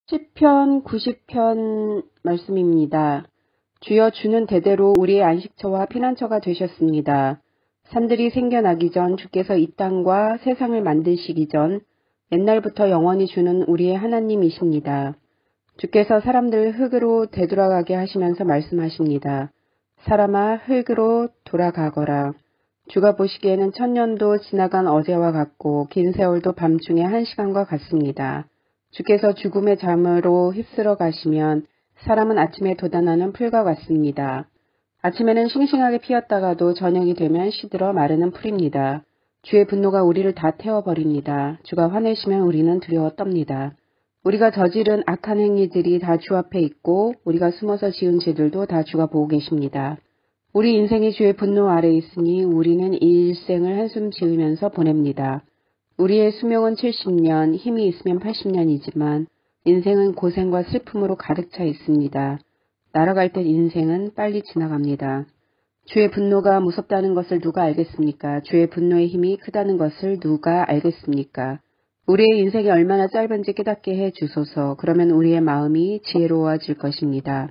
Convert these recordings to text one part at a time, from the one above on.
시편 90편 말씀입니다. 주여, 주는 대대로 우리의 안식처와 피난처가 되셨습니다. 산들이 생겨나기 전 주께서 이 땅과 세상을 만드시기 전 옛날부터 영원히 주는 우리의 하나님이십니다. 주께서 사람들을 흙으로 되돌아가게 하시면서 말씀하십니다. 사람아, 흙으로 돌아가거라. 주가 보시기에는 천년도 지나간 어제와 같고 긴 세월도 밤중에 1시간과 같습니다. 주께서 죽음의 잠으로 휩쓸어 가시면 사람은 아침에 돋아나는 풀과 같습니다. 아침에는 싱싱하게 피었다가도 저녁이 되면 시들어 마르는 풀입니다. 주의 분노가 우리를 다 태워버립니다. 주가 화내시면 우리는 두려워 떱니다. 우리가 저지른 악한 행위들이 다 주 앞에 있고 우리가 숨어서 지은 죄들도 다 주가 보고 계십니다. 우리 인생이 주의 분노 아래 있으니 우리는 이 일생을 한숨 지으면서 보냅니다. 우리의 수명은 70년, 힘이 있으면 80년이지만 인생은 고생과 슬픔으로 가득 차 있습니다. 날아갈 땐 인생은 빨리 지나갑니다. 주의 분노가 무섭다는 것을 누가 알겠습니까? 주의 분노의 힘이 크다는 것을 누가 알겠습니까? 우리의 인생이 얼마나 짧은지 깨닫게 해 주소서. 그러면 우리의 마음이 지혜로워질 것입니다.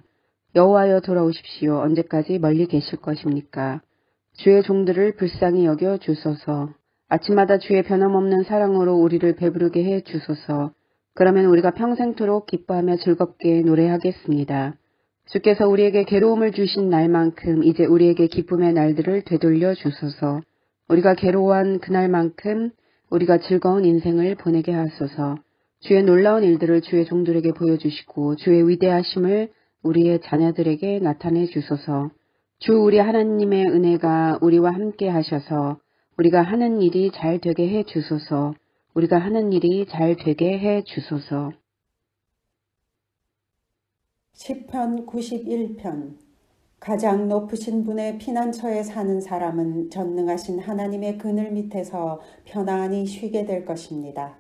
여호와여, 돌아오십시오. 언제까지 멀리 계실 것입니까? 주의 종들을 불쌍히 여겨 주소서. 아침마다 주의 변함없는 사랑으로 우리를 배부르게 해 주소서. 그러면 우리가 평생토록 기뻐하며 즐겁게 노래하겠습니다. 주께서 우리에게 괴로움을 주신 날만큼 이제 우리에게 기쁨의 날들을 되돌려 주소서. 우리가 괴로워한 그날만큼 우리가 즐거운 인생을 보내게 하소서. 주의 놀라운 일들을 주의 종들에게 보여주시고 주의 위대하심을 우리의 자녀들에게 나타내 주소서. 주 우리 하나님의 은혜가 우리와 함께 하셔서 우리가 하는 일이 잘 되게 해 주소서. 우리가 하는 일이 잘 되게 해 주소서. 시편 91편. 가장 높으신 분의 피난처에 사는 사람은 전능하신 하나님의 그늘 밑에서 편안히 쉬게 될 것입니다.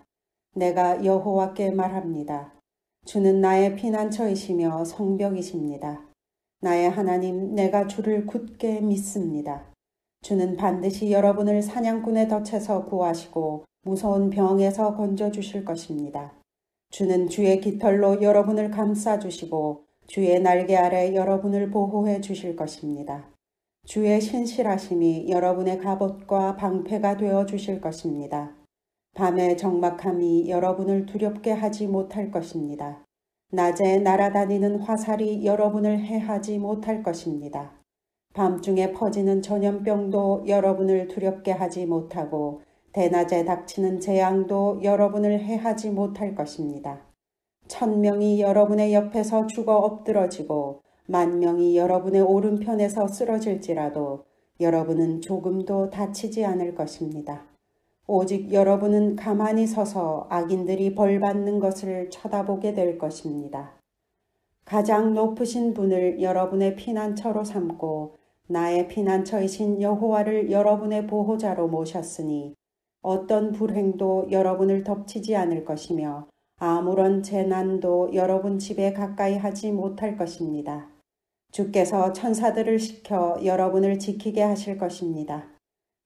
내가 여호와께 말합니다. 주는 나의 피난처이시며 성벽이십니다. 나의 하나님, 내가 주를 굳게 믿습니다. 주는 반드시 여러분을 사냥꾼의 덫에서 구하시고 무서운 병에서 건져주실 것입니다. 주는 주의 깃털로 여러분을 감싸주시고 주의 날개 아래 여러분을 보호해 주실 것입니다. 주의 신실하심이 여러분의 갑옷과 방패가 되어 주실 것입니다. 밤의 적막함이 여러분을 두렵게 하지 못할 것입니다. 낮에 날아다니는 화살이 여러분을 해하지 못할 것입니다. 밤중에 퍼지는 전염병도 여러분을 두렵게 하지 못하고 대낮에 닥치는 재앙도 여러분을 해하지 못할 것입니다. 1000명이 여러분의 옆에서 죽어 엎드러지고 10,000명이 여러분의 오른편에서 쓰러질지라도 여러분은 조금도 다치지 않을 것입니다. 오직 여러분은 가만히 서서 악인들이 벌받는 것을 쳐다보게 될 것입니다. 가장 높으신 분을 여러분의 피난처로 삼고 나의 피난처이신 여호와를 여러분의 보호자로 모셨으니 어떤 불행도 여러분을 덮치지 않을 것이며 아무런 재난도 여러분 집에 가까이 하지 못할 것입니다. 주께서 천사들을 시켜 여러분을 지키게 하실 것입니다.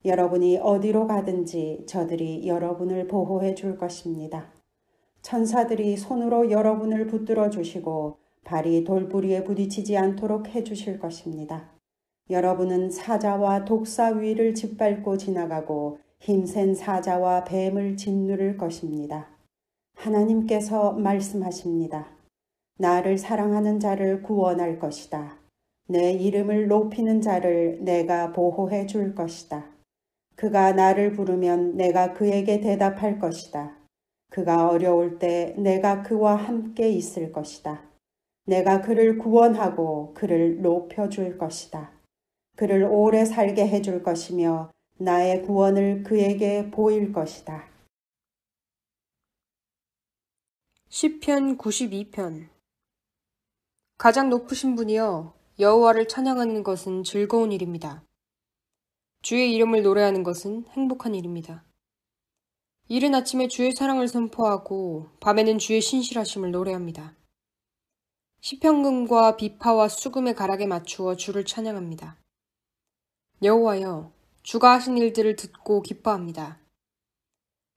여러분이 어디로 가든지 저들이 여러분을 보호해 줄 것입니다. 천사들이 손으로 여러분을 붙들어 주시고 발이 돌부리에 부딪히지 않도록 해 주실 것입니다. 여러분은 사자와 독사 위를 짓밟고 지나가고 힘센 사자와 뱀을 짓누를 것입니다. 하나님께서 말씀하십니다. 나를 사랑하는 자를 구원할 것이다. 내 이름을 높이는 자를 내가 보호해 줄 것이다. 그가 나를 부르면 내가 그에게 대답할 것이다. 그가 어려울 때 내가 그와 함께 있을 것이다. 내가 그를 구원하고 그를 높여줄 것이다. 그를 오래 살게 해줄 것이며 나의 구원을 그에게 보일 것이다. 시편 92편. 가장 높으신 분이여, 여호와를 찬양하는 것은 즐거운 일입니다. 주의 이름을 노래하는 것은 행복한 일입니다. 이른 아침에 주의 사랑을 선포하고 밤에는 주의 신실하심을 노래합니다. 시편금과 비파와 수금의 가락에 맞추어 주를 찬양합니다. 여호와여, 주가 하신 일들을 듣고 기뻐합니다.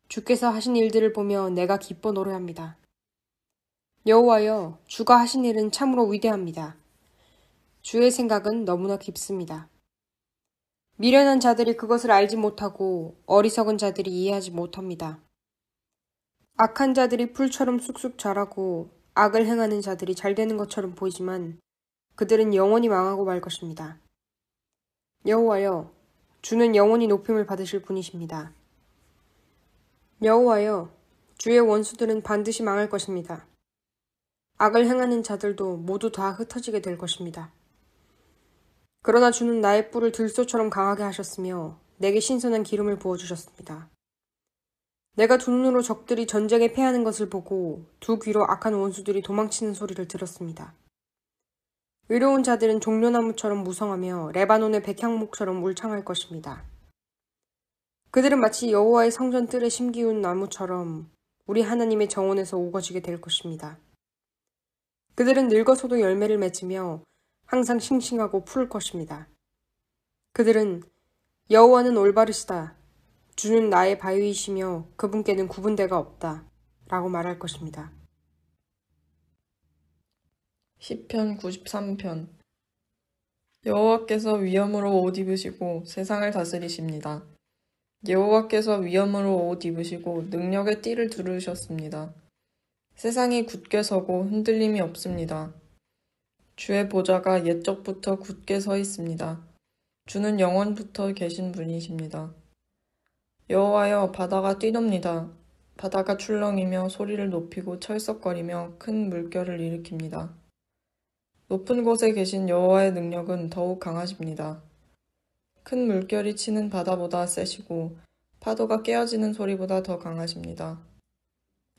주께서 하신 일들을 보며 내가 기뻐 노래합니다. 여호와여, 주가 하신 일은 참으로 위대합니다. 주의 생각은 너무나 깊습니다. 미련한 자들이 그것을 알지 못하고 어리석은 자들이 이해하지 못합니다. 악한 자들이 풀처럼 쑥쑥 자라고 악을 행하는 자들이 잘 되는 것처럼 보이지만 그들은 영원히 망하고 말 것입니다. 여호와여, 주는 영원히 높임을 받으실 분이십니다. 여호와여, 주의 원수들은 반드시 망할 것입니다. 악을 행하는 자들도 모두 다 흩어지게 될 것입니다. 그러나 주는 나의 뿔을 들소처럼 강하게 하셨으며 내게 신선한 기름을 부어주셨습니다. 내가 두 눈으로 적들이 전쟁에 패하는 것을 보고 두 귀로 악한 원수들이 도망치는 소리를 들었습니다. 의로운 자들은 종려나무처럼 무성하며 레바논의 백향목처럼 울창할 것입니다. 그들은 마치 여호와의 성전 뜰에 심기운 나무처럼 우리 하나님의 정원에서 우거지게 될 것입니다. 그들은 늙어서도 열매를 맺으며 항상 싱싱하고 푸를 것입니다. 그들은 여호와는 올바르시다. 주는 나의 바위이시며 그분께는 구분대가 없다. 라고 말할 것입니다. 시편 93편. 여호와께서 위엄으로 옷 입으시고 세상을 다스리십니다. 여호와께서 위엄으로 옷 입으시고 능력의 띠를 두르셨습니다. 세상이 굳게 서고 흔들림이 없습니다. 주의 보좌가 옛적부터 굳게 서 있습니다. 주는 영원부터 계신 분이십니다. 여호와여, 바다가 뛰놉니다. 바다가 출렁이며 소리를 높이고 철썩거리며 큰 물결을 일으킵니다. 높은 곳에 계신 여호와의 능력은 더욱 강하십니다. 큰 물결이 치는 바다보다 세시고 파도가 깨어지는 소리보다 더 강하십니다.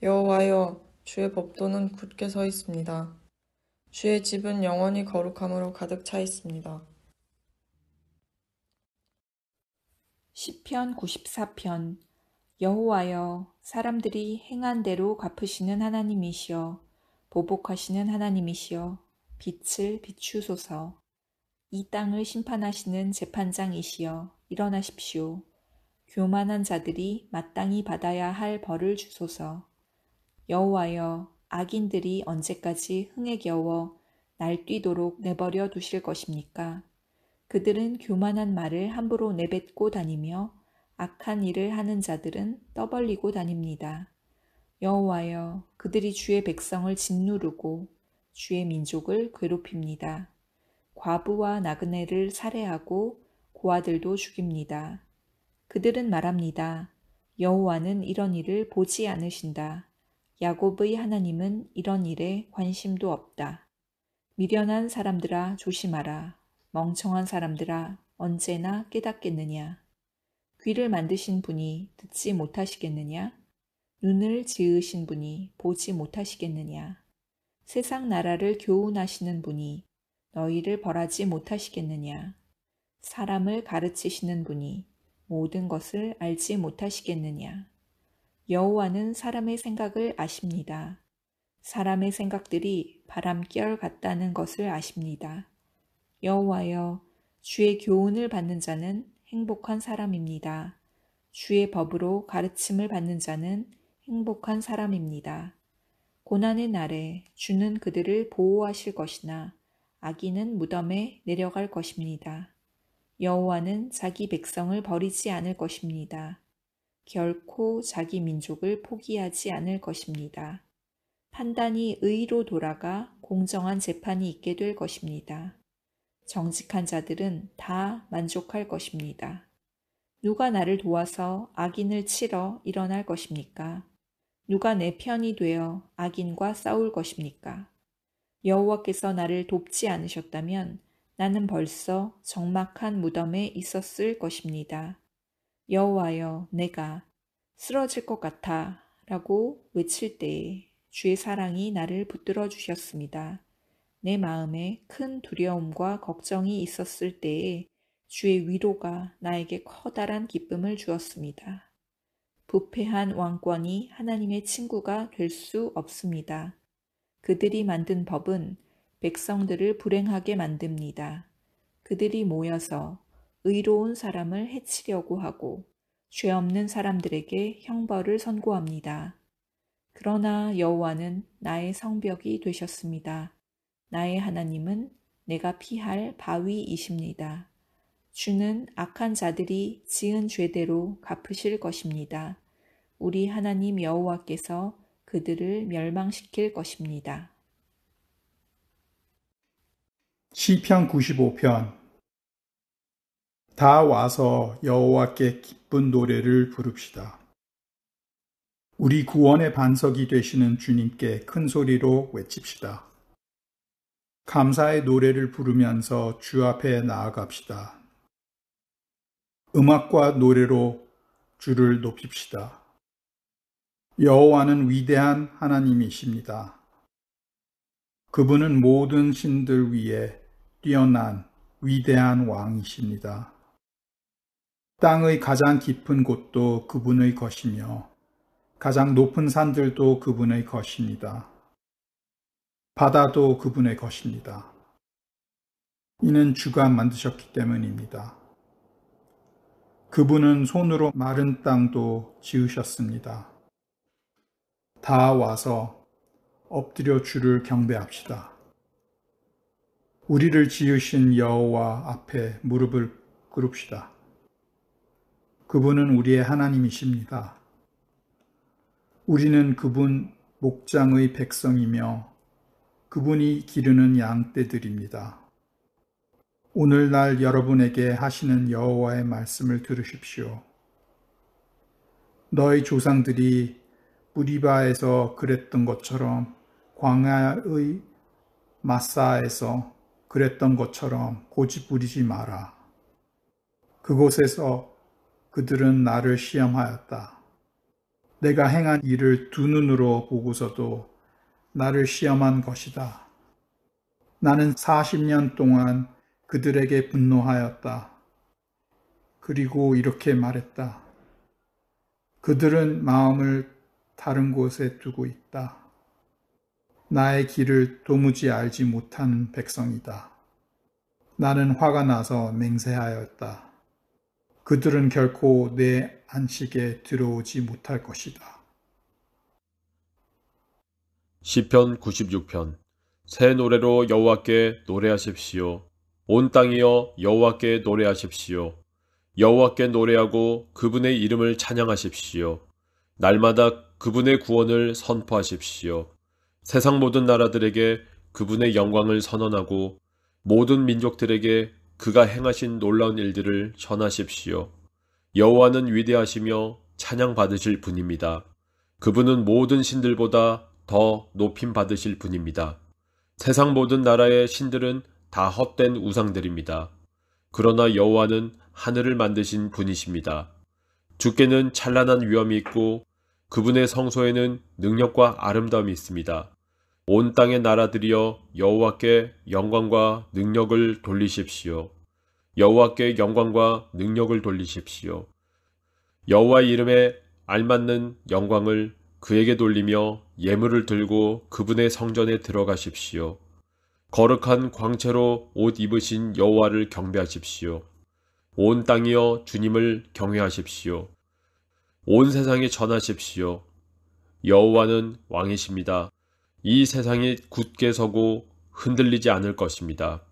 여호와여, 주의 법도는 굳게 서 있습니다. 주의 집은 영원히 거룩함으로 가득 차 있습니다. 시편 94편. 여호와여, 사람들이 행한 대로 갚으시는 하나님이시여, 보복하시는 하나님이시여, 빛을 비추소서. 이 땅을 심판하시는 재판장이시여, 일어나십시오. 교만한 자들이 마땅히 받아야 할 벌을 주소서. 여호와여, 악인들이 언제까지 흥에 겨워 날뛰도록 내버려 두실 것입니까? 그들은 교만한 말을 함부로 내뱉고 다니며 악한 일을 하는 자들은 떠벌리고 다닙니다. 여호와여, 그들이 주의 백성을 짓누르고 주의 민족을 괴롭힙니다. 과부와 나그네를 살해하고 고아들도 죽입니다. 그들은 말합니다. 여호와는 이런 일을 보지 않으신다. 야곱의 하나님은 이런 일에 관심도 없다. 미련한 사람들아 조심하라. 멍청한 사람들아 언제나 깨닫겠느냐. 귀를 만드신 분이 듣지 못하시겠느냐. 눈을 지으신 분이 보지 못하시겠느냐. 세상 나라를 교훈하시는 분이 너희를 벌하지 못하시겠느냐. 사람을 가르치시는 분이 모든 것을 알지 못하시겠느냐. 여호와는 사람의 생각을 아십니다. 사람의 생각들이 바람결 같다는 것을 아십니다. 여호와여, 주의 교훈을 받는 자는 행복한 사람입니다. 주의 법으로 가르침을 받는 자는 행복한 사람입니다. 고난의 날에 주는 그들을 보호하실 것이나 악인은 무덤에 내려갈 것입니다. 여호와는 자기 백성을 버리지 않을 것입니다. 결코 자기 민족을 포기하지 않을 것입니다. 판단이 의로 돌아가 공정한 재판이 있게 될 것입니다. 정직한 자들은 다 만족할 것입니다. 누가 나를 도와서 악인을 치러 일어날 것입니까? 누가 내 편이 되어 악인과 싸울 것입니까? 여호와께서 나를 돕지 않으셨다면 나는 벌써 적막한 무덤에 있었을 것입니다. 여호와여, 내가 쓰러질 것 같아 라고 외칠 때에 주의 사랑이 나를 붙들어 주셨습니다. 내 마음에 큰 두려움과 걱정이 있었을 때에 주의 위로가 나에게 커다란 기쁨을 주었습니다. 부패한 왕권이 하나님의 친구가 될 수 없습니다. 그들이 만든 법은 백성들을 불행하게 만듭니다. 그들이 모여서 의로운 사람을 해치려고 하고 죄 없는 사람들에게 형벌을 선고합니다. 그러나 여호와는 나의 성벽이 되셨습니다. 나의 하나님은 내가 피할 바위이십니다. 주는 악한 자들이 지은 죄대로 갚으실 것입니다. 우리 하나님 여호와께서 그들을 멸망시킬 것입니다. 시편 95편. 다 와서 여호와께 기쁜 노래를 부릅시다. 우리 구원의 반석이 되시는 주님께 큰 소리로 외칩시다. 감사의 노래를 부르면서 주 앞에 나아갑시다. 음악과 노래로 주를 높입시다. 여호와는 위대한 하나님이십니다. 그분은 모든 신들 위에 뛰어난 위대한 왕이십니다. 땅의 가장 깊은 곳도 그분의 것이며 가장 높은 산들도 그분의 것입니다. 바다도 그분의 것입니다. 이는 주가 만드셨기 때문입니다. 그분은 손으로 마른 땅도 지으셨습니다. 다 와서 엎드려 주를 경배합시다. 우리를 지으신 여호와 앞에 무릎을 꿇읍시다. 그분은 우리의 하나님이십니다. 우리는 그분 목장의 백성이며 그분이 기르는 양떼들입니다. 오늘날 여러분에게 하시는 여호와의 말씀을 들으십시오. 너희 조상들이 무리바에서 그랬던 것처럼 광야의 마사에서 그랬던 것처럼 고집부리지 마라. 그곳에서 그들은 나를 시험하였다. 내가 행한 일을 두 눈으로 보고서도 나를 시험한 것이다. 나는 40년 동안 그들에게 분노하였다. 그리고 이렇게 말했다. 그들은 마음을 다른 곳에 두고 있다. 나의 길을 도무지 알지 못하는 백성이다. 나는 화가 나서 맹세하였다. 그들은 결코 내 안식에 들어오지 못할 것이다. 시편 96편. 새 노래로 여호와께 노래하십시오. 온 땅이여 여호와께 노래하십시오. 여호와께 노래하고 그분의 이름을 찬양하십시오. 날마다 그분의 구원을 선포하십시오. 세상 모든 나라들에게 그분의 영광을 선언하고 모든 민족들에게 그가 행하신 놀라운 일들을 전하십시오. 여호와는 위대하시며 찬양받으실 분입니다. 그분은 모든 신들보다 더 높임 받으실 분입니다. 세상 모든 나라의 신들은 다 헛된 우상들입니다. 그러나 여호와는 하늘을 만드신 분이십니다. 주께는 찬란한 위엄이 있고 그분의 성소에는 능력과 아름다움이 있습니다. 온 땅의 나라들이여 여호와께 영광과 능력을 돌리십시오. 여호와께 영광과 능력을 돌리십시오. 여호와의 이름에 알맞는 영광을 그에게 돌리며 예물을 들고 그분의 성전에 들어가십시오. 거룩한 광채로 옷 입으신 여호와를 경배하십시오. 온 땅이여 주님을 경외하십시오. 온 세상에 전하십시오. 여호와는 왕이십니다. 이 세상이 굳게 서고 흔들리지 않을 것입니다.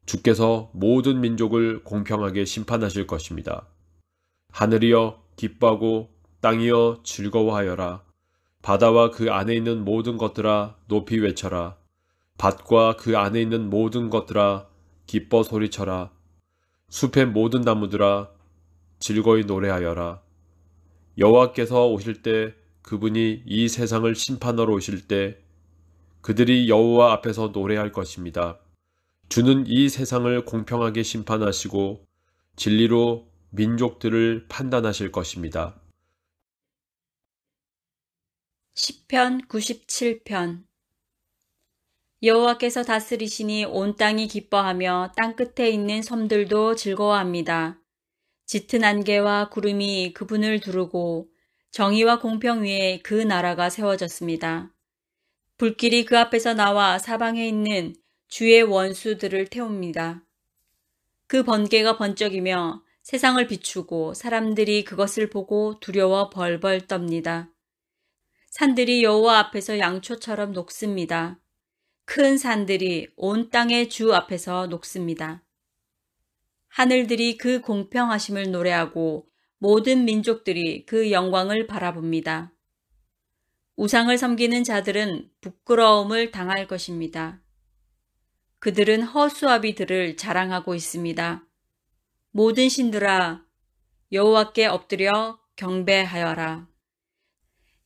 주께서 모든 민족을 공평하게 심판하실 것입니다. 하늘이여 기뻐하고 땅이여 즐거워하여라. 바다와 그 안에 있는 모든 것들아 높이 외쳐라. 밭과 그 안에 있는 모든 것들아 기뻐 소리쳐라. 숲의 모든 나무들아 즐거이 노래하여라. 여호와께서 오실 때 그분이 이 세상을 심판하러 오실 때 그들이 여호와 앞에서 노래할 것입니다. 주는 이 세상을 공평하게 심판하시고 진리로 민족들을 판단하실 것입니다. 시편 97편. 여호와께서 다스리시니 온 땅이 기뻐하며 땅끝에 있는 섬들도 즐거워합니다. 짙은 안개와 구름이 그분을 두르고 정의와 공평 위에 그 나라가 세워졌습니다. 불길이 그 앞에서 나와 사방에 있는 주의 원수들을 태웁니다. 그 번개가 번쩍이며 세상을 비추고 사람들이 그것을 보고 두려워 벌벌 떱니다. 산들이 여호와 앞에서 양초처럼 녹습니다. 큰 산들이 온 땅의 주 앞에서 녹습니다. 하늘들이 그 공평하심을 노래하고 모든 민족들이 그 영광을 바라봅니다. 우상을 섬기는 자들은 부끄러움을 당할 것입니다. 그들은 허수아비들을 자랑하고 있습니다. 모든 신들아, 여호와께 엎드려 경배하여라.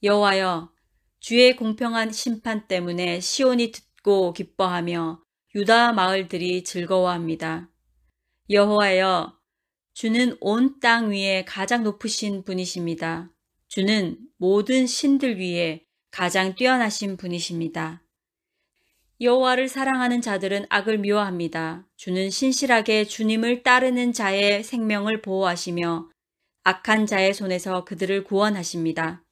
여호와여, 주의 공평한 심판 때문에 시온이 듣고 기뻐하며 유다 마을들이 즐거워합니다. 여호와여, 주는 온 땅 위에 가장 높으신 분이십니다. 주는 모든 신들 위에 가장 뛰어나신 분이십니다. 여호와를 사랑하는 자들은 악을 미워합니다. 주는 신실하게 주님을 따르는 자의 생명을 보호하시며 악한 자의 손에서 그들을 구원하십니다.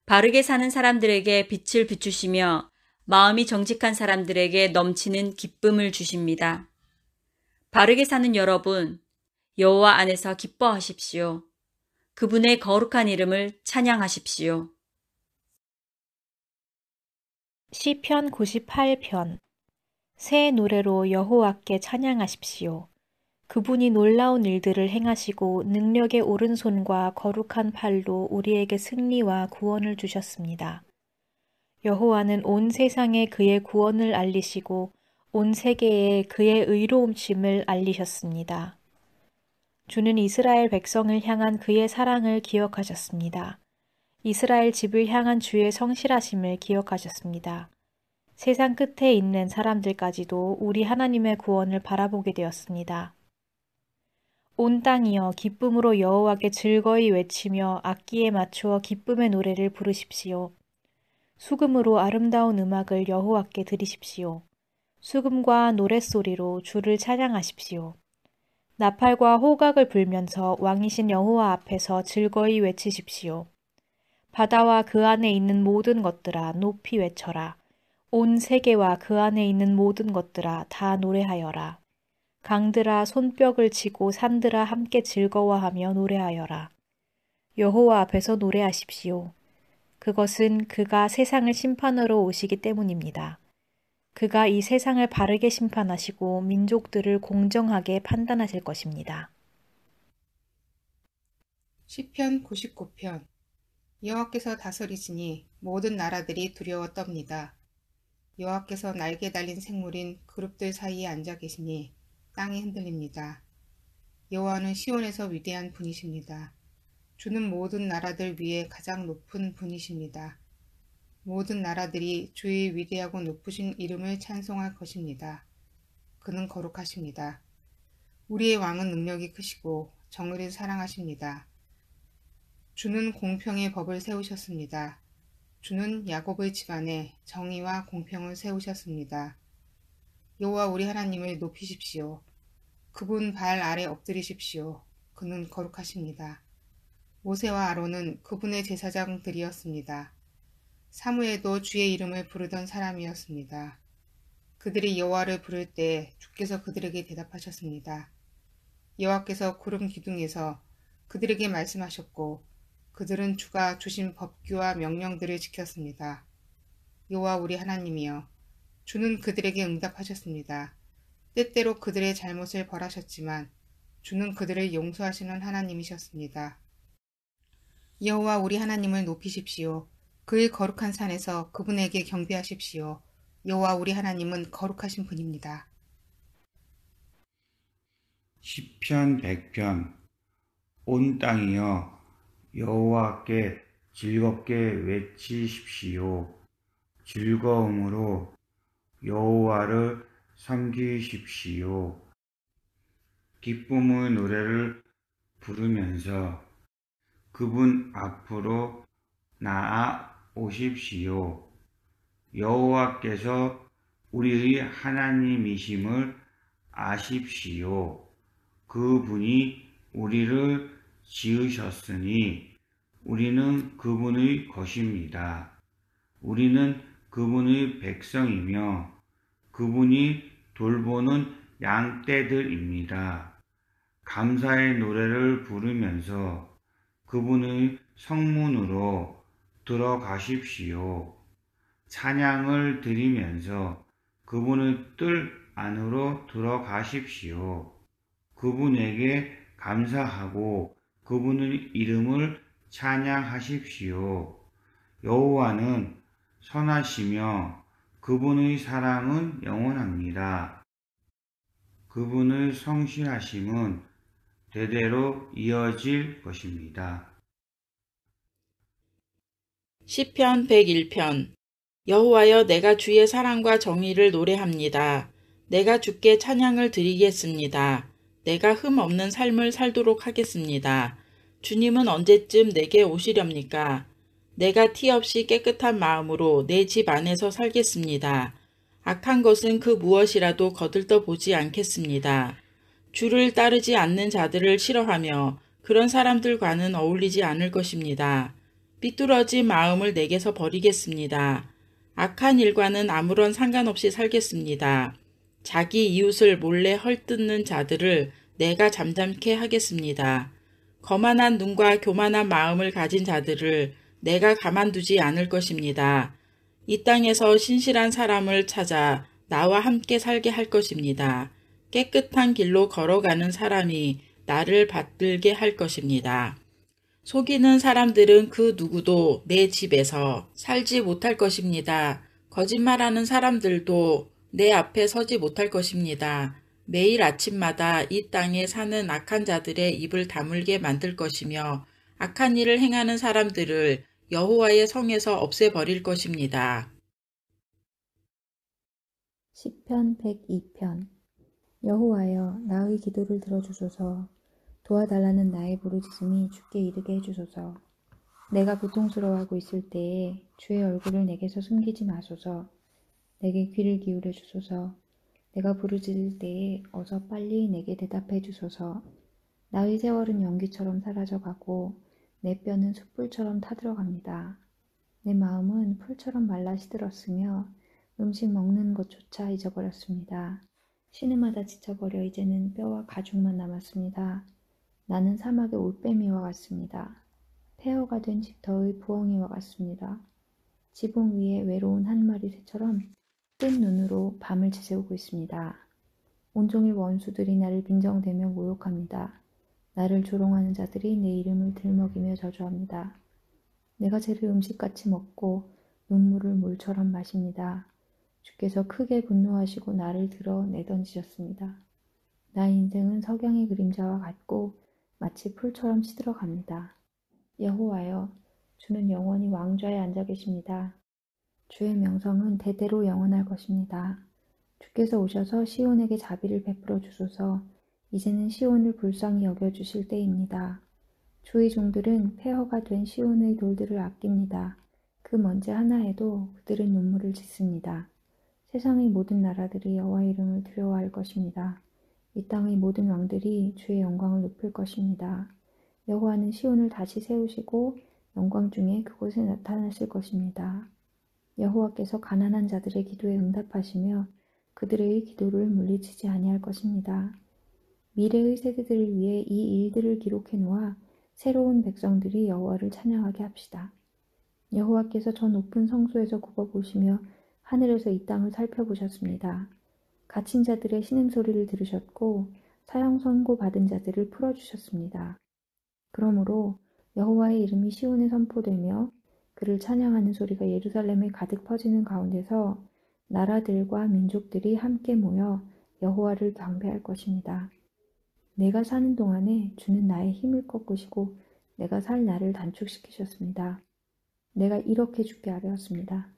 바르게 사는 사람들에게 빛을 비추시며 마음이 정직한 사람들에게 넘치는 기쁨을 주십니다. 바르게 사는 여러분, 여호와 안에서 기뻐하십시오. 그분의 거룩한 이름을 찬양하십시오. 시편 98편. 새 노래로 여호와께 찬양하십시오. 그분이 놀라운 일들을 행하시고 능력의 오른손과 거룩한 팔로 우리에게 승리와 구원을 주셨습니다. 여호와는 온 세상에 그의 구원을 알리시고 온 세계에 그의 의로움심을 알리셨습니다. 주는 이스라엘 백성을 향한 그의 사랑을 기억하셨습니다. 이스라엘 집을 향한 주의 성실하심을 기억하셨습니다. 세상 끝에 있는 사람들까지도 우리 하나님의 구원을 바라보게 되었습니다. 온 땅이여 기쁨으로 여호와께 즐거이 외치며 악기에 맞추어 기쁨의 노래를 부르십시오. 수금으로 아름다운 음악을 여호와께 드리십시오. 수금과 노랫소리로 주를 찬양하십시오. 나팔과 호각을 불면서 왕이신 여호와 앞에서 즐거이 외치십시오. 바다와 그 안에 있는 모든 것들아 높이 외쳐라. 온 세계와 그 안에 있는 모든 것들아 다 노래하여라. 강들아 손뼉을 치고 산들아 함께 즐거워하며 노래하여라. 여호와 앞에서 노래하십시오. 그것은 그가 세상을 심판하러 오시기 때문입니다. 그가 이 세상을 바르게 심판하시고 민족들을 공정하게 판단하실 것입니다. 시편 99편. 여호와께서 다스리시니 모든 나라들이 두려워 떱니다. 여호와께서 날개 달린 생물인 그룹들 사이에 앉아 계시니 땅이 흔들립니다. 여호와는 시온에서 위대한 분이십니다. 주는 모든 나라들 위에 가장 높은 분이십니다. 모든 나라들이 주의 위대하고 높으신 이름을 찬송할 것입니다. 그는 거룩하십니다. 우리의 왕은 능력이 크시고 정의를 사랑하십니다. 주는 공평의 법을 세우셨습니다. 주는 야곱의 집안에 정의와 공평을 세우셨습니다. 여호와 우리 하나님을 높이십시오. 그분 발 아래 엎드리십시오. 그는 거룩하십니다. 모세와 아론은 그분의 제사장들이었습니다. 사무엘도 주의 이름을 부르던 사람이었습니다. 그들이 여호와를 부를 때 주께서 그들에게 대답하셨습니다. 여호와께서 구름 기둥에서 그들에게 말씀하셨고 그들은 주가 주신 법규와 명령들을 지켰습니다. 여호와 우리 하나님이여, 주는 그들에게 응답하셨습니다. 때때로 그들의 잘못을 벌하셨지만 주는 그들을 용서하시는 하나님이셨습니다. 여호와 우리 하나님을 높이십시오. 그의 거룩한 산에서 그분에게 경배하십시오. 여호와 우리 하나님은 거룩하신 분입니다. 시편 100편. 온 땅이여 여호와께 즐겁게 외치십시오. 즐거움으로 여호와를 섬기십시오. 기쁨의 노래를 부르면서 그분 앞으로 나아오십시오. 여호와께서 우리의 하나님이심을 아십시오. 그분이 우리를 지으셨으니 우리는 그분의 것입니다. 우리는 그분의 백성이며 그분이 돌보는 양떼들입니다. 감사의 노래를 부르면서 그분의 성문으로 들어가십시오. 찬양을 드리면서 그분의 뜰 안으로 들어가십시오. 그분에게 감사하고 그분의 이름을 찬양하십시오. 여호와는 선하시며 그분의 사랑은 영원합니다. 그분의 성실하심은 대대로 이어질 것입니다. 시편 101편. 여호와여, 내가 주의 사랑과 정의를 노래합니다. 내가 주께 찬양을 드리겠습니다. 내가 흠 없는 삶을 살도록 하겠습니다. 주님은 언제쯤 내게 오시렵니까? 내가 티 없이 깨끗한 마음으로 내 집 안에서 살겠습니다. 악한 것은 그 무엇이라도 거들떠 보지 않겠습니다. 주를 따르지 않는 자들을 싫어하며 그런 사람들과는 어울리지 않을 것입니다. 삐뚤어진 마음을 내게서 버리겠습니다. 악한 일과는 아무런 상관없이 살겠습니다. 자기 이웃을 몰래 헐뜯는 자들을 내가 잠잠케 하겠습니다. 거만한 눈과 교만한 마음을 가진 자들을 내가 가만두지 않을 것입니다. 이 땅에서 신실한 사람을 찾아 나와 함께 살게 할 것입니다. 깨끗한 길로 걸어가는 사람이 나를 받들게 할 것입니다. 속이는 사람들은 그 누구도 내 집에서 살지 못할 것입니다. 거짓말하는 사람들도 내 앞에 서지 못할 것입니다. 매일 아침마다 이 땅에 사는 악한 자들의 입을 다물게 만들 것이며 악한 일을 행하는 사람들을 여호와의 성에서 없애버릴 것입니다. 시편 102편. 여호와여, 나의 기도를 들어주소서. 도와달라는 나의 부르짖음이 주께 이르게 해주소서. 내가 고통스러워하고 있을 때에 주의 얼굴을 내게서 숨기지 마소서. 내게 귀를 기울여 주소서. 내가 부르짖을 때에 어서 빨리 내게 대답해 주소서. 나의 세월은 연기처럼 사라져가고 내 뼈는 숯불처럼 타들어갑니다. 내 마음은 풀처럼 말라 시들었으며 음식 먹는 것조차 잊어버렸습니다. 신음하다 지쳐버려 이제는 뼈와 가죽만 남았습니다. 나는 사막의 올빼미와 같습니다. 폐허가 된 집터의 부엉이와 같습니다. 지붕 위에 외로운 한 마리 새처럼 뜬 눈으로 밤을 지새우고 있습니다. 온종일 원수들이 나를 빈정대며 모욕합니다. 나를 조롱하는 자들이 내 이름을 들먹이며 저주합니다. 내가 죄를 음식같이 먹고 눈물을 물처럼 마십니다. 주께서 크게 분노하시고 나를 들어 내던지셨습니다. 나의 인생은 석양의 그림자와 같고 마치 풀처럼 시들어갑니다. 여호와여, 주는 영원히 왕좌에 앉아 계십니다. 주의 명성은 대대로 영원할 것입니다. 주께서 오셔서 시온에게 자비를 베풀어 주소서. 이제는 시온을 불쌍히 여겨주실 때입니다. 주의 종들은 폐허가 된 시온의 돌들을 아낍니다. 그 먼지 하나에도 그들은 눈물을 짓습니다. 세상의 모든 나라들이 여호와의 이름을 두려워할 것입니다. 이 땅의 모든 왕들이 주의 영광을 높일 것입니다. 여호와는 시온을 다시 세우시고 영광 중에 그곳에 나타나실 것입니다. 여호와께서 가난한 자들의 기도에 응답하시며 그들의 기도를 물리치지 아니할 것입니다. 미래의 세대들을 위해 이 일들을 기록해 놓아 새로운 백성들이 여호와를 찬양하게 합시다. 여호와께서 저 높은 성소에서 굽어보시며 하늘에서 이 땅을 살펴보셨습니다. 갇힌 자들의 신음소리를 들으셨고 사형 선고받은 자들을 풀어주셨습니다. 그러므로 여호와의 이름이 시온에 선포되며 그를 찬양하는 소리가 예루살렘에 가득 퍼지는 가운데서 나라들과 민족들이 함께 모여 여호와를 경배할 것입니다. 내가 사는 동안에 주는 나의 힘을 꺾으시고 내가 살 날을 단축시키셨습니다. 내가 이렇게 죽게 하려었습니다.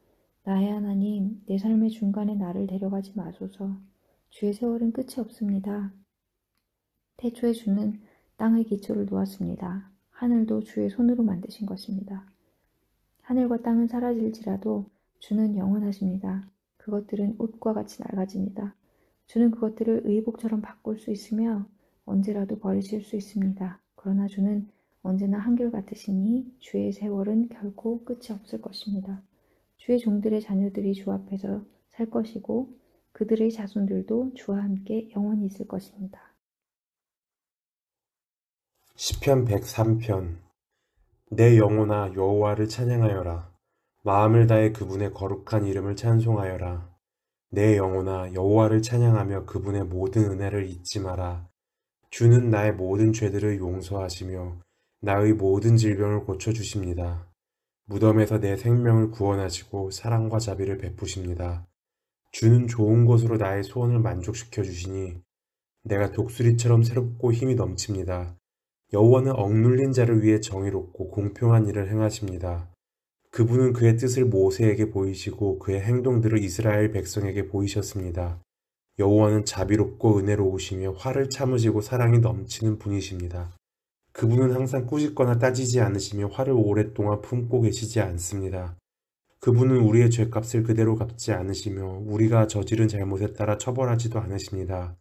나의 하나님, 내 삶의 중간에 나를 데려가지 마소서. 주의 세월은 끝이 없습니다. 태초에 주는 땅의 기초를 놓았습니다. 하늘도 주의 손으로 만드신 것입니다. 하늘과 땅은 사라질지라도 주는 영원하십니다. 그것들은 옷과 같이 낡아집니다. 주는 그것들을 의복처럼 바꿀 수 있으며 언제라도 버리실 수 있습니다. 그러나 주는 언제나 한결같으시니 주의 세월은 결코 끝이 없을 것입니다. 주의 종들의 자녀들이 주 앞에서 살 것이고 그들의 자손들도 주와 함께 영원히 있을 것입니다. 시편 103편. 내 영혼아 여호와를 찬양하여라. 마음을 다해 그분의 거룩한 이름을 찬송하여라. 내 영혼아 여호와를 찬양하며 그분의 모든 은혜를 잊지 마라. 주는 나의 모든 죄들을 용서하시며 나의 모든 질병을 고쳐주십니다. 무덤에서 내 생명을 구원하시고 사랑과 자비를 베푸십니다. 주는 좋은 것으로 나의 소원을 만족시켜 주시니 내가 독수리처럼 새롭고 힘이 넘칩니다. 여호와는 억눌린 자를 위해 정의롭고 공평한 일을 행하십니다. 그분은 그의 뜻을 모세에게 보이시고 그의 행동들을 이스라엘 백성에게 보이셨습니다. 여호와는 자비롭고 은혜로우시며 화를 참으시고 사랑이 넘치는 분이십니다. 그분은 항상 꾸짖거나 따지지 않으시며 화를 오랫동안 품고 계시지 않습니다. 그분은 우리의 죄값을 그대로 갚지 않으시며 우리가 저지른 잘못에 따라 처벌하지도 않으십니다.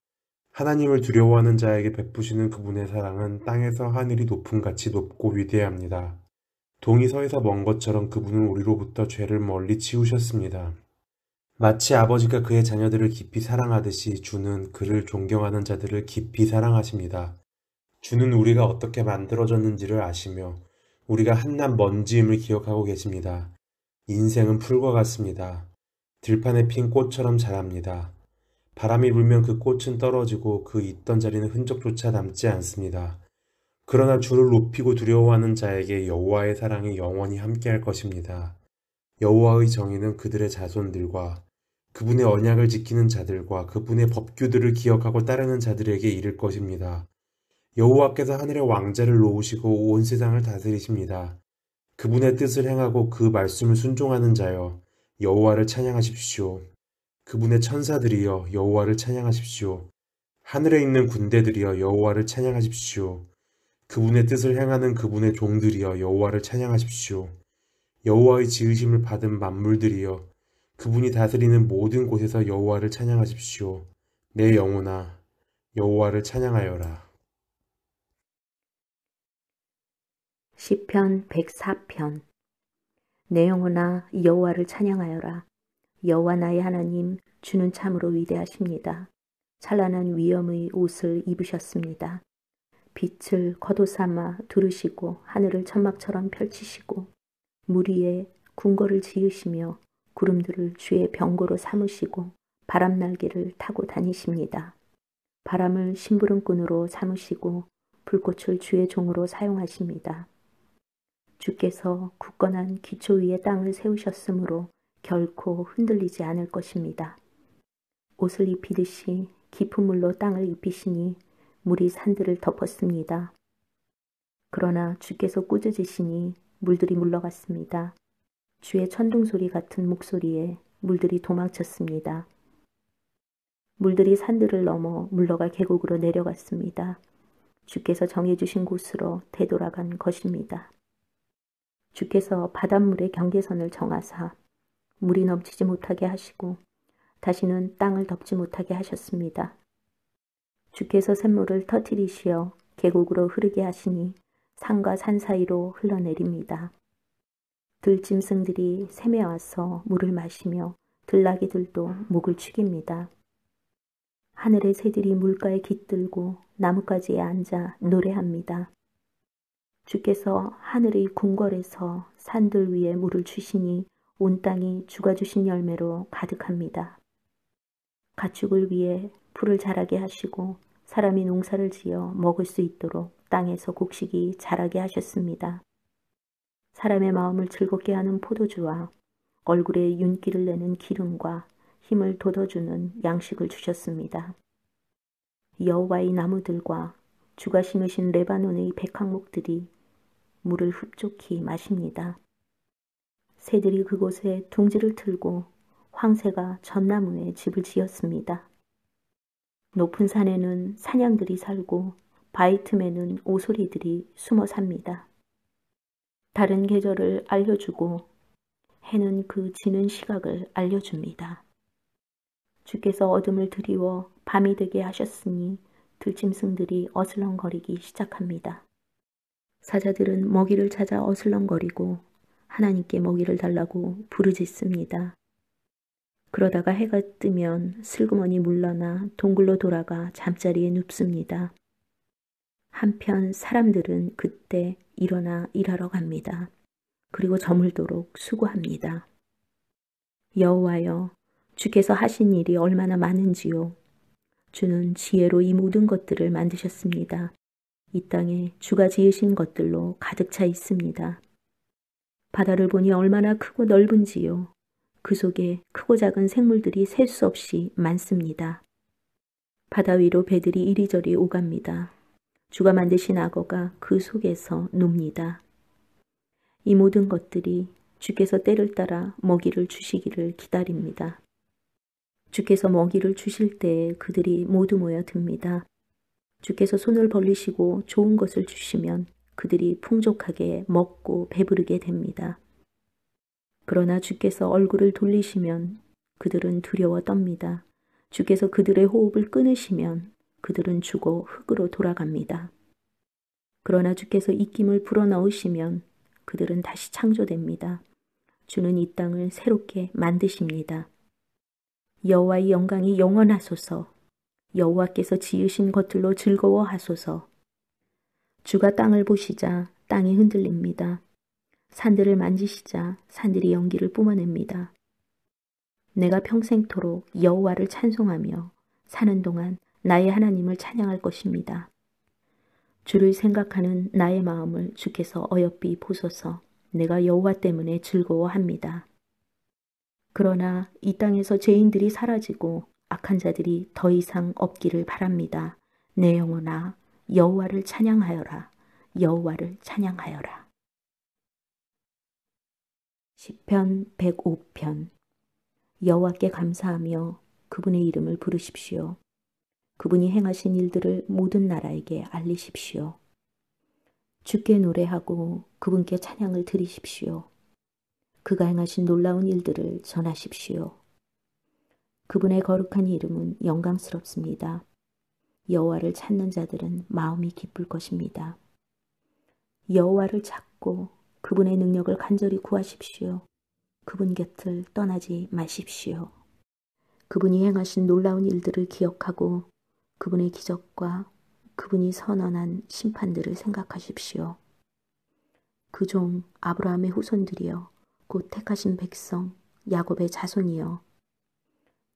하나님을 두려워하는 자에게 베푸시는 그분의 사랑은 땅에서 하늘이 높음같이 높고 위대합니다. 동이 서에서 먼 것처럼 그분은 우리로부터 죄를 멀리 치우셨습니다. 마치 아버지가 그의 자녀들을 깊이 사랑하듯이 주는 그를 존경하는 자들을 깊이 사랑하십니다. 주는 우리가 어떻게 만들어졌는지를 아시며 우리가 한낱 먼지임을 기억하고 계십니다. 인생은 풀과 같습니다. 들판에 핀 꽃처럼 자랍니다. 바람이 불면 그 꽃은 떨어지고 그 있던 자리는 흔적조차 남지 않습니다. 그러나 주를 높이고 두려워하는 자에게 여호와의 사랑이 영원히 함께할 것입니다. 여호와의 정의는 그들의 자손들과 그분의 언약을 지키는 자들과 그분의 법규들을 기억하고 따르는 자들에게 이를 것입니다. 여호와께서 하늘의 왕자를 놓으시고 온 세상을 다스리십니다. 그분의 뜻을 행하고 그 말씀을 순종하는 자여 여호와를 찬양하십시오. 그분의 천사들이여 여호와를 찬양하십시오. 하늘에 있는 군대들이여 여호와를 찬양하십시오. 그분의 뜻을 행하는 그분의 종들이여 여호와를 찬양하십시오. 여호와의 지으심을 받은 만물들이여 그분이 다스리는 모든 곳에서 여호와를 찬양하십시오. 내 영혼아 여호와를 찬양하여라. 시편 104편. 내 영혼아 여호와를 찬양하여라. 여호와 나의 하나님 주는 참으로 위대하십니다. 찬란한 위엄의 옷을 입으셨습니다. 빛을 겉옷삼아 두르시고 하늘을 천막처럼 펼치시고 물 위에 궁궐을 지으시며 구름들을 주의 병고로 삼으시고 바람 날개를 타고 다니십니다. 바람을 심부름꾼으로 삼으시고 불꽃을 주의 종으로 사용하십니다. 주께서 굳건한 기초 위에 땅을 세우셨으므로 결코 흔들리지 않을 것입니다. 옷을 입히듯이 깊은 물로 땅을 입히시니 물이 산들을 덮었습니다. 그러나 주께서 꾸짖으시니 물들이 물러갔습니다. 주의 천둥소리 같은 목소리에 물들이 도망쳤습니다. 물들이 산들을 넘어 물러가 계곡으로 내려갔습니다. 주께서 정해주신 곳으로 되돌아간 것입니다. 주께서 바닷물의 경계선을 정하사 물이 넘치지 못하게 하시고 다시는 땅을 덮지 못하게 하셨습니다. 주께서 샘물을 터뜨리시어 계곡으로 흐르게 하시니 산과 산 사이로 흘러내립니다. 들짐승들이 샘에 와서 물을 마시며 들나귀들도 목을 축입니다. 하늘의 새들이 물가에 깃들고 나뭇가지에 앉아 노래합니다. 주께서 하늘의 궁궐에서 산들 위에 물을 주시니 온 땅이 주가 주신 열매로 가득합니다. 가축을 위해 풀을 자라게 하시고 사람이 농사를 지어 먹을 수 있도록 땅에서 곡식이 자라게 하셨습니다. 사람의 마음을 즐겁게 하는 포도주와 얼굴에 윤기를 내는 기름과 힘을 돋워주는 양식을 주셨습니다. 여호와의 나무들과 주가 심으신 레바논의 백향목들이 물을 흡족히 마십니다. 새들이 그곳에 둥지를 틀고 황새가 전나무에 집을 지었습니다. 높은 산에는 사냥들이 살고 바위 틈에는 오소리들이 숨어 삽니다. 다른 계절을 알려주고 해는 그 지는 시각을 알려줍니다. 주께서 어둠을 드리워 밤이 되게 하셨으니 들짐승들이 어슬렁거리기 시작합니다. 사자들은 먹이를 찾아 어슬렁거리고 하나님께 먹이를 달라고 부르짖습니다. 그러다가 해가 뜨면 슬그머니 물러나 동굴로 돌아가 잠자리에 눕습니다. 한편 사람들은 그때 일어나 일하러 갑니다. 그리고 저물도록 수고합니다. 여호와여, 주께서 하신 일이 얼마나 많은지요. 주는 지혜로 이 모든 것들을 만드셨습니다. 이 땅에 주가 지으신 것들로 가득 차 있습니다. 바다를 보니 얼마나 크고 넓은지요. 그 속에 크고 작은 생물들이 셀 수 없이 많습니다. 바다 위로 배들이 이리저리 오갑니다. 주가 만드신 악어가 그 속에서 놉니다. 이 모든 것들이 주께서 때를 따라 먹이를 주시기를 기다립니다. 주께서 먹이를 주실 때에 그들이 모두 모여듭니다. 주께서 손을 벌리시고 좋은 것을 주시면 그들이 풍족하게 먹고 배부르게 됩니다. 그러나 주께서 얼굴을 돌리시면 그들은 두려워 떱니다. 주께서 그들의 호흡을 끊으시면 그들은 죽어 흙으로 돌아갑니다. 그러나 주께서 입김을 불어넣으시면 그들은 다시 창조됩니다. 주는 이 땅을 새롭게 만드십니다. 여호와의 영광이 영원하소서. 여호와께서 지으신 것들로 즐거워하소서. 주가 땅을 보시자 땅이 흔들립니다. 산들을 만지시자 산들이 연기를 뿜어냅니다. 내가 평생토록 여호와를 찬송하며 사는 동안 나의 하나님을 찬양할 것입니다. 주를 생각하는 나의 마음을 주께서 어여삐 보소서. 내가 여호와 때문에 즐거워합니다. 그러나 이 땅에서 죄인들이 사라지고 악한 자들이 더 이상 없기를 바랍니다. 내 영혼아, 여호와를 찬양하여라. 여호와를 찬양하여라. 시편 105편. 여호와께 감사하며 그분의 이름을 부르십시오. 그분이 행하신 일들을 모든 나라에게 알리십시오. 주께 노래하고 그분께 찬양을 드리십시오. 그가 행하신 놀라운 일들을 전하십시오. 그분의 거룩한 이름은 영광스럽습니다. 여호와를 찾는 자들은 마음이 기쁠 것입니다. 여호와를 찾고 그분의 능력을 간절히 구하십시오. 그분 곁을 떠나지 마십시오. 그분이 행하신 놀라운 일들을 기억하고 그분의 기적과 그분이 선언한 심판들을 생각하십시오. 그 종 아브라함의 후손들이여 곧 택하신 백성 야곱의 자손이여,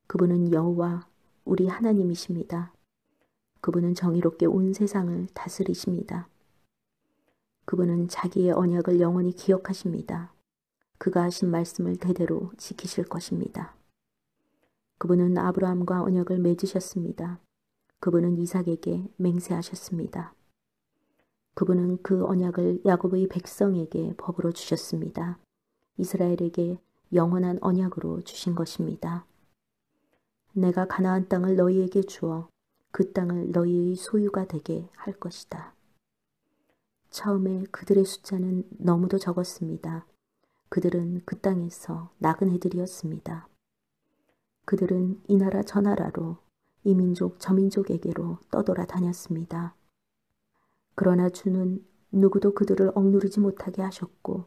그분은 여호와 우리 하나님이십니다. 그분은 정의롭게 온 세상을 다스리십니다. 그분은 자기의 언약을 영원히 기억하십니다. 그가 하신 말씀을 대대로 지키실 것입니다. 그분은 아브라함과 언약을 맺으셨습니다. 그분은 이삭에게 맹세하셨습니다. 그분은 그 언약을 야곱의 백성에게 법으로 주셨습니다. 이스라엘에게 영원한 언약으로 주신 것입니다. 내가 가나안 땅을 너희에게 주어 그 땅을 너희의 소유가 되게 할 것이다. 처음에 그들의 숫자는 너무도 적었습니다. 그들은 그 땅에서 나그네들이었습니다. 그들은 이 나라 저 나라로 이 민족 저 민족에게로 떠돌아 다녔습니다. 그러나 주는 누구도 그들을 억누르지 못하게 하셨고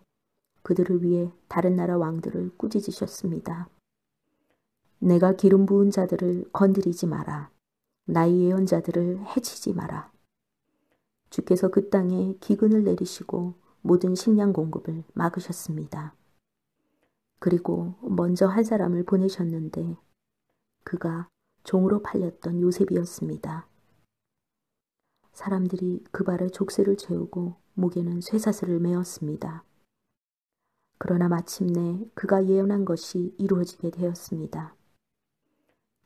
그들을 위해 다른 나라 왕들을 꾸짖으셨습니다. 내가 기름 부은 자들을 건드리지 마라. 나의 예언자들을 해치지 마라. 주께서 그 땅에 기근을 내리시고 모든 식량 공급을 막으셨습니다. 그리고 먼저 한 사람을 보내셨는데 그가 종으로 팔렸던 요셉이었습니다. 사람들이 그 발에 족쇄를 채우고 목에는 쇠사슬을 메었습니다. 그러나 마침내 그가 예언한 것이 이루어지게 되었습니다.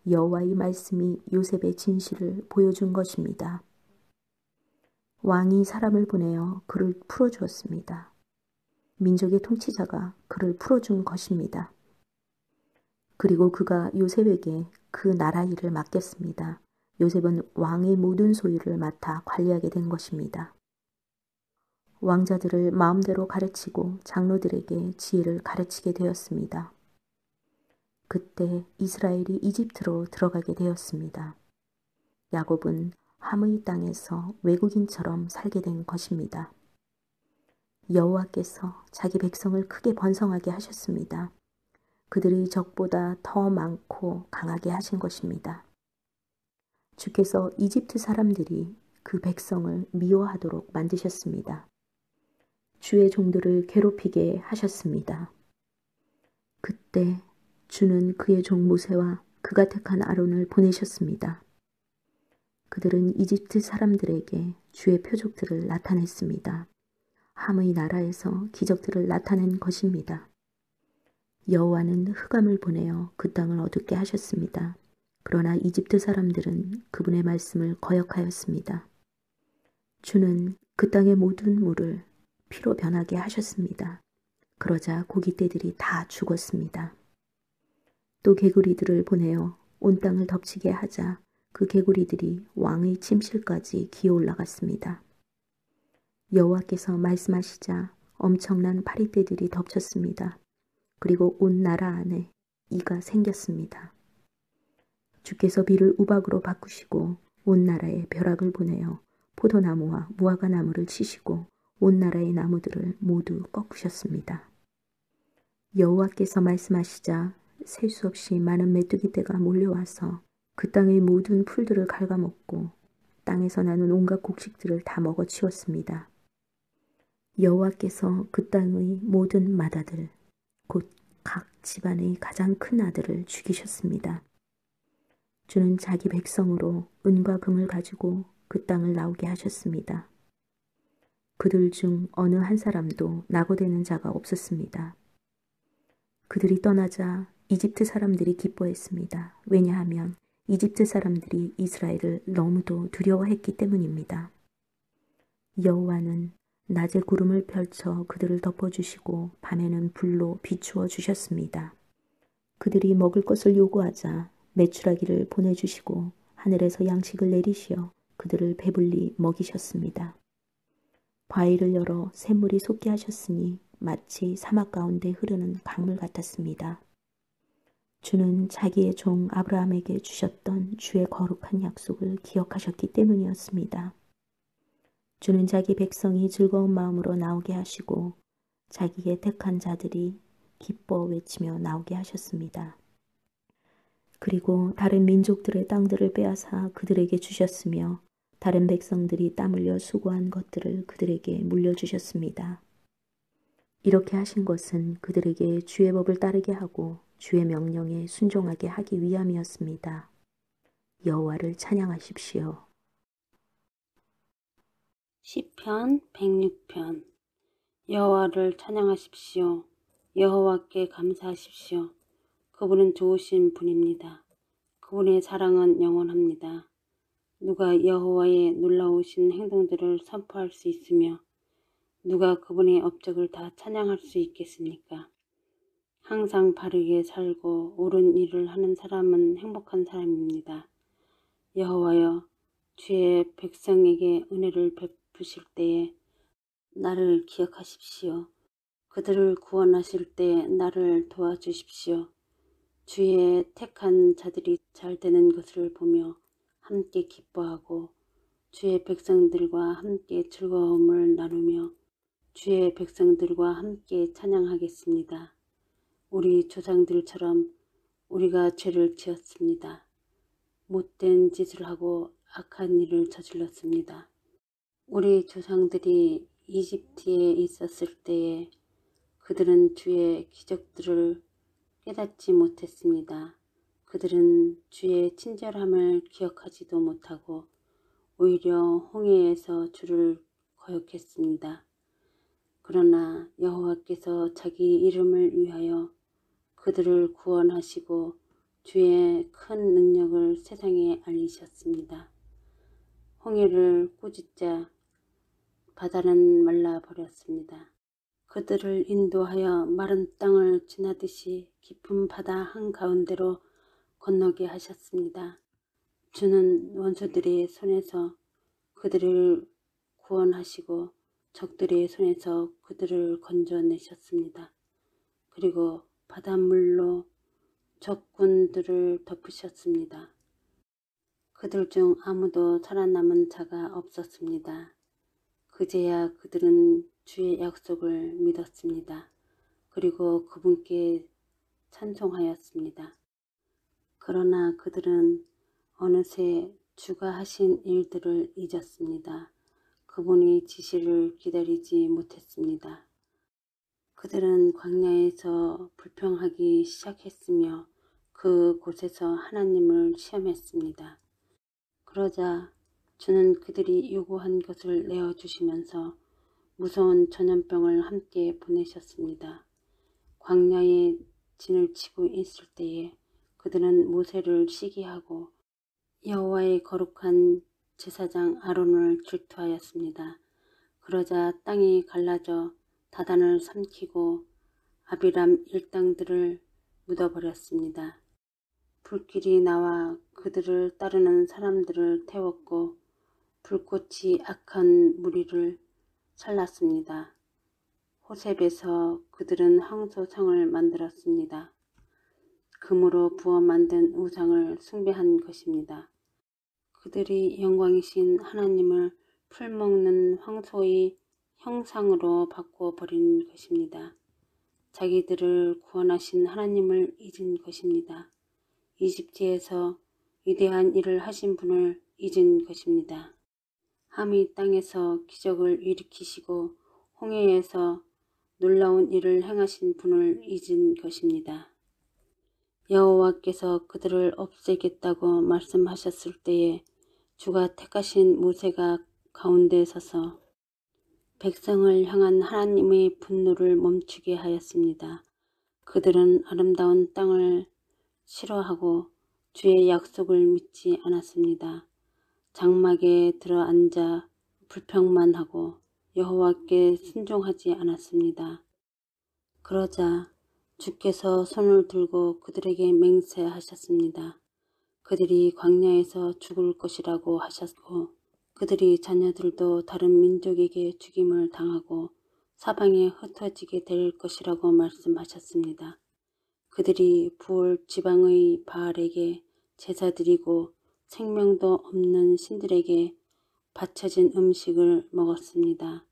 여호와의 말씀이 요셉의 진실을 보여준 것입니다. 왕이 사람을 보내어 그를 풀어주었습니다. 민족의 통치자가 그를 풀어준 것입니다. 그리고 그가 요셉에게 그 나라 일을 맡겼습니다. 요셉은 왕의 모든 소유를 맡아 관리하게 된 것입니다. 왕자들을 마음대로 가르치고 장로들에게 지혜를 가르치게 되었습니다. 그때 이스라엘이 이집트로 들어가게 되었습니다. 야곱은 함의 땅에서 외국인처럼 살게 된 것입니다. 여호와께서 자기 백성을 크게 번성하게 하셨습니다. 그들의 적보다 더 많고 강하게 하신 것입니다. 주께서 이집트 사람들이 그 백성을 미워하도록 만드셨습니다. 주의 종들을 괴롭히게 하셨습니다. 그때 주는 그의 종 모세와 그가 택한 아론을 보내셨습니다. 그들은 이집트 사람들에게 주의 표적들을 나타냈습니다. 함의 나라에서 기적들을 나타낸 것입니다. 여호와는 흑암을 보내어 그 땅을 어둡게 하셨습니다. 그러나 이집트 사람들은 그분의 말씀을 거역하였습니다. 주는 그 땅의 모든 물을 피로 변하게 하셨습니다. 그러자 고깃떼들이 다 죽었습니다. 또 개구리들을 보내어 온 땅을 덮치게 하자 그 개구리들이 왕의 침실까지 기어 올라갔습니다. 여호와께서 말씀하시자 엄청난 파리떼들이 덮쳤습니다. 그리고 온 나라 안에 이가 생겼습니다. 주께서 비를 우박으로 바꾸시고 온 나라에 벼락을 보내어 포도나무와 무화과나무를 치시고 온 나라의 나무들을 모두 꺾으셨습니다. 여호와께서 말씀하시자 셀 수 없이 많은 메뚜기떼가 몰려와서 그 땅의 모든 풀들을 갉아먹고 땅에서 나는 온갖 곡식들을 다 먹어치웠습니다. 여호와께서 그 땅의 모든 맏아들, 곧 각 집안의 가장 큰 아들을 죽이셨습니다. 주는 자기 백성으로 은과 금을 가지고 그 땅을 나오게 하셨습니다. 그들 중 어느 한 사람도 낙오되는 자가 없었습니다. 그들이 떠나자 이집트 사람들이 기뻐했습니다. 왜냐하면 이집트 사람들이 이스라엘을 너무도 두려워했기 때문입니다. 여호와는 낮에 구름을 펼쳐 그들을 덮어주시고 밤에는 불로 비추어 주셨습니다. 그들이 먹을 것을 요구하자 메추라기를 보내주시고 하늘에서 양식을 내리시어 그들을 배불리 먹이셨습니다. 바위를 열어 샘물이 솟게 하셨으니 마치 사막 가운데 흐르는 강물 같았습니다. 주는 자기의 종 아브라함에게 주셨던 주의 거룩한 약속을 기억하셨기 때문이었습니다. 주는 자기 백성이 즐거운 마음으로 나오게 하시고 자기의 택한 자들이 기뻐 외치며 나오게 하셨습니다. 그리고 다른 민족들의 땅들을 빼앗아 그들에게 주셨으며 다른 백성들이 땀 흘려 수고한 것들을 그들에게 물려주셨습니다. 이렇게 하신 것은 그들에게 주의 법을 따르게 하고 주의 명령에 순종하게 하기 위함이었습니다. 여호와를 찬양하십시오. 시편 106편. 여호와를 찬양하십시오. 여호와께 감사하십시오. 그분은 좋으신 분입니다. 그분의 사랑은 영원합니다. 누가 여호와의 놀라우신 행동들을 선포할 수 있으며 누가 그분의 업적을 다 찬양할 수 있겠습니까? 항상 바르게 살고 옳은 일을 하는 사람은 행복한 사람입니다. 여호와여, 주의 백성에게 은혜를 베푸실 때에 나를 기억하십시오. 그들을 구원하실 때 나를 도와주십시오. 주의 택한 자들이 잘 되는 것을 보며 함께 기뻐하고 주의 백성들과 함께 즐거움을 나누며 주의 백성들과 함께 찬양하겠습니다. 우리 조상들처럼 우리가 죄를 지었습니다. 못된 짓을 하고 악한 일을 저질렀습니다. 우리 조상들이 이집트에 있었을 때에 그들은 주의 기적들을 깨닫지 못했습니다. 그들은 주의 친절함을 기억하지도 못하고 오히려 홍해에서 주를 거역했습니다. 그러나 여호와께서 자기 이름을 위하여 그들을 구원하시고 주의 큰 능력을 세상에 알리셨습니다. 홍해를 꾸짖자 바다는 말라버렸습니다. 그들을 인도하여 마른 땅을 지나듯이 깊은 바다 한가운데로 건너게 하셨습니다. 주는 원수들의 손에서 그들을 구원하시고 적들의 손에서 그들을 건져내셨습니다. 그리고 바닷물로 적군들을 덮으셨습니다. 그들 중 아무도 살아남은 자가 없었습니다. 그제야 그들은 주의 약속을 믿었습니다. 그리고 그분께 찬송하였습니다. 그러나 그들은 어느새 주가 하신 일들을 잊었습니다. 그분의 지시를 기다리지 못했습니다. 그들은 광야에서 불평하기 시작했으며 그곳에서 하나님을 시험했습니다. 그러자 주는 그들이 요구한 것을 내어주시면서 무서운 전염병을 함께 보내셨습니다. 광야에 진을 치고 있을 때에 그들은 모세를 시기하고 여호와의 거룩한 제사장 아론을 질투하였습니다. 그러자 땅이 갈라져 다단을 삼키고 아비람 일당들을 묻어버렸습니다. 불길이 나와 그들을 따르는 사람들을 태웠고 불꽃이 악한 무리를 살랐습니다. 호셉에서 그들은 황소상을 만들었습니다. 금으로 부어 만든 우상을 숭배한 것입니다. 그들이 영광이신 하나님을 풀먹는 황소의 형상으로 바꿔버린 것입니다. 자기들을 구원하신 하나님을 잊은 것입니다. 이집트에서 위대한 일을 하신 분을 잊은 것입니다. 함이 땅에서 기적을 일으키시고 홍해에서 놀라운 일을 행하신 분을 잊은 것입니다. 여호와께서 그들을 없애겠다고 말씀하셨을 때에 주가 택하신 모세가 가운데 서서 백성을 향한 하나님의 분노를 멈추게 하였습니다. 그들은 아름다운 땅을 싫어하고 주의 약속을 믿지 않았습니다. 장막에 들어앉아 불평만 하고 여호와께 순종하지 않았습니다. 그러자 주께서 손을 들고 그들에게 맹세하셨습니다. 그들이 광야에서 죽을 것이라고 하셨고 그들이 자녀들도 다른 민족에게 죽임을 당하고 사방에 흩어지게 될 것이라고 말씀하셨습니다. 그들이 부올 지방의 바알에게 제사드리고 생명도 없는 신들에게 바쳐진 음식을 먹었습니다.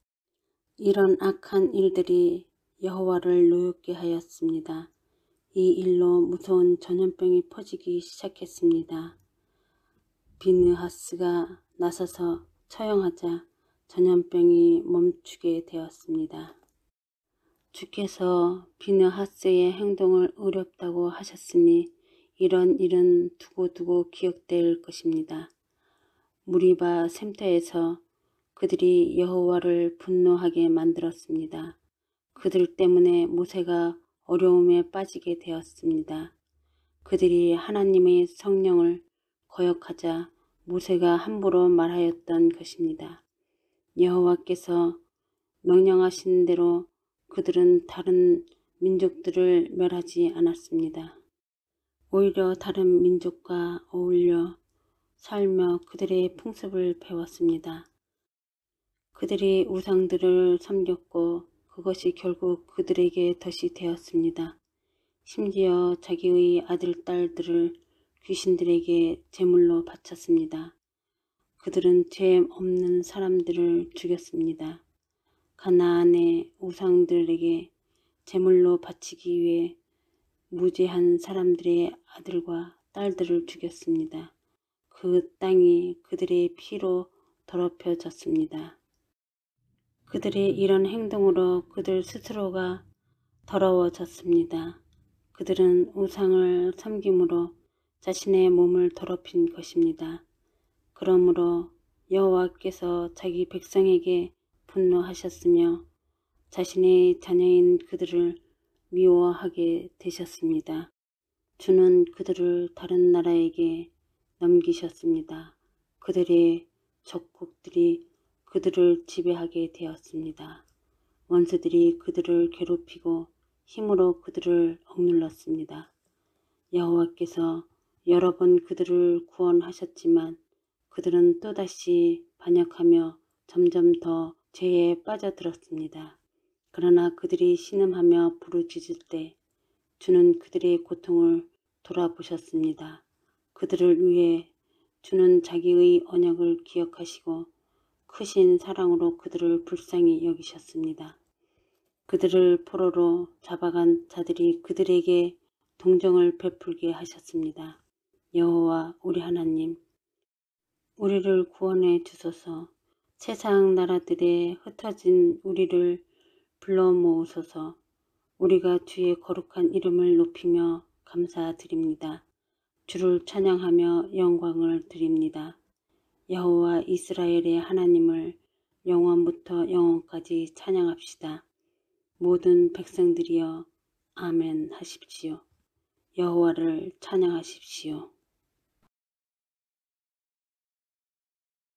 이런 악한 일들이 여호와를 노엽게 하였습니다. 이 일로 무서운 전염병이 퍼지기 시작했습니다. 비느하스가 나서서 처형하자 전염병이 멈추게 되었습니다. 주께서 비느하스의 행동을 의롭다고 하셨으니 이런 일은 두고두고 기억될 것입니다. 무리바 샘터에서 그들이 여호와를 분노하게 만들었습니다. 그들 때문에 모세가 어려움에 빠지게 되었습니다. 그들이 하나님의 성령을 거역하자 모세가 함부로 말하였던 것입니다. 여호와께서 명령하신 대로 그들은 다른 민족들을 멸하지 않았습니다. 오히려 다른 민족과 어울려 살며 그들의 풍습을 배웠습니다. 그들이 우상들을 섬겼고 그것이 결국 그들에게 덫이 되었습니다. 심지어 자기의 아들, 딸들을 귀신들에게 제물로 바쳤습니다. 그들은 죄 없는 사람들을 죽였습니다. 가나안의 우상들에게 제물로 바치기 위해 무죄한 사람들의 아들과 딸들을 죽였습니다. 그 땅이 그들의 피로 더럽혀졌습니다. 그들의 이런 행동으로 그들 스스로가 더러워졌습니다. 그들은 우상을 섬김으로 자신의 몸을 더럽힌 것입니다. 그러므로 여호와께서 자기 백성에게 분노하셨으며 자신의 자녀인 그들을 미워하게 되셨습니다. 주는 그들을 다른 나라에게 넘기셨습니다. 그들의 적국들이 그들을 지배하게 되었습니다. 원수들이 그들을 괴롭히고 힘으로 그들을 억눌렀습니다. 여호와께서 여러 번 그들을 구원하셨지만 그들은 또다시 반역하며 점점 더 죄에 빠져들었습니다. 그러나 그들이 신음하며 부르짖을 때 주는 그들의 고통을 돌아보셨습니다. 그들을 위해 주는 자기의 언약을 기억하시고 크신 사랑으로 그들을 불쌍히 여기셨습니다. 그들을 포로로 잡아간 자들이 그들에게 동정을 베풀게 하셨습니다. 여호와 우리 하나님, 우리를 구원해 주소서. 세상 나라들에 흩어진 우리를 불러 모으소서. 우리가 주의 거룩한 이름을 높이며 감사드립니다. 주를 찬양하며 영광을 드립니다. 여호와 이스라엘의 하나님을 영원부터 영원까지 찬양합시다. 모든 백성들이여 아멘 하십시오. 여호와를 찬양하십시오.